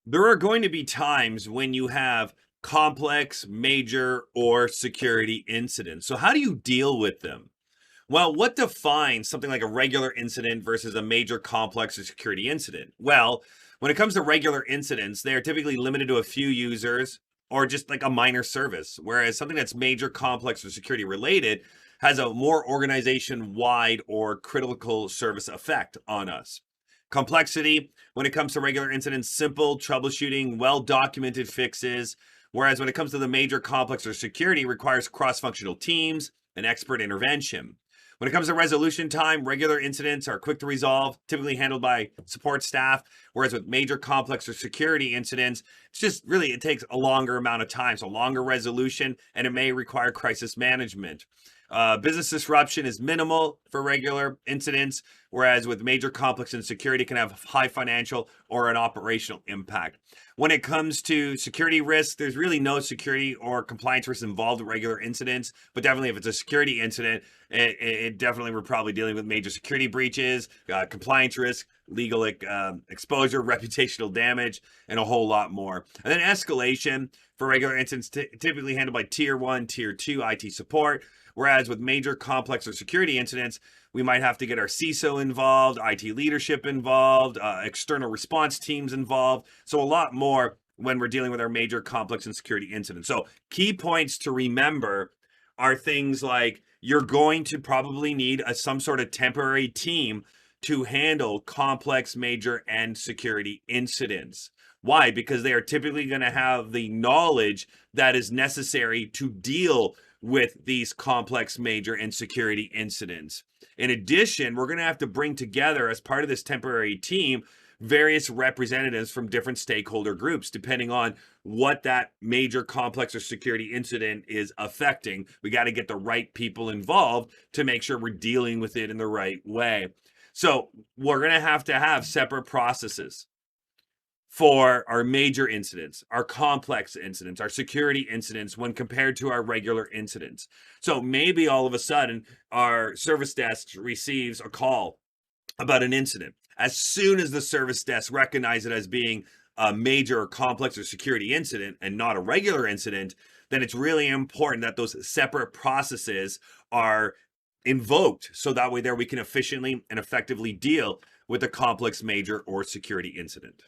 There are going to be times when you have complex, major, or security incidents. So, how do you deal with them? Well, what defines something like a regular incident versus a major, complex, or security incident? Well, when it comes to regular incidents, they are typically limited to a few users or just like a minor service, whereas something that's major, complex, or security related has a more organization wide or critical service effect on us. Complexity, when it comes to regular incidents, simple troubleshooting, well documented fixes. Whereas when it comes to the major, complex, or security, requires cross functional teams and expert intervention. When it comes to resolution time, regular incidents are quick to resolve, typically handled by support staff. Whereas with major, complex, or security incidents, it's just really, it takes a longer amount of time. So, longer resolution, and it may require crisis management. Business disruption is minimal for regular incidents, whereas with major, complex, and security can have high financial or an operational impact. When it comes to security risk, there's really no security or compliance risk involved with regular incidents, but definitely if it's a security incident, it definitely we're probably dealing with major security breaches, compliance risk, legal exposure, reputational damage, and a whole lot more. And then escalation for regular incidents typically handled by tier 1, tier 2 IT support. Whereas with major, complex, or security incidents, we might have to get our CISO involved, IT leadership involved, external response teams involved. So a lot more when we're dealing with our major, complex, and security incidents. So key points to remember are things like you're going to probably need some sort of temporary team to handle complex, major, and security incidents. Why? Because they are typically going to have the knowledge that is necessary to deal with these complex, major, and security incidents. In addition, we're going to have to bring together, as part of this temporary team, various representatives from different stakeholder groups, depending on what that major, complex, or security incident is affecting. We got to get the right people involved to make sure we're dealing with it in the right way. So we're going to have separate processes for our major incidents, our complex incidents, our security incidents when compared to our regular incidents. So maybe all of a sudden our service desk receives a call about an incident. As soon as the service desk recognize it as being a major or complex or security incident and not a regular incident, then it's really important that those separate processes are invoked so that way there we can efficiently and effectively deal with a complex, major, or security incident.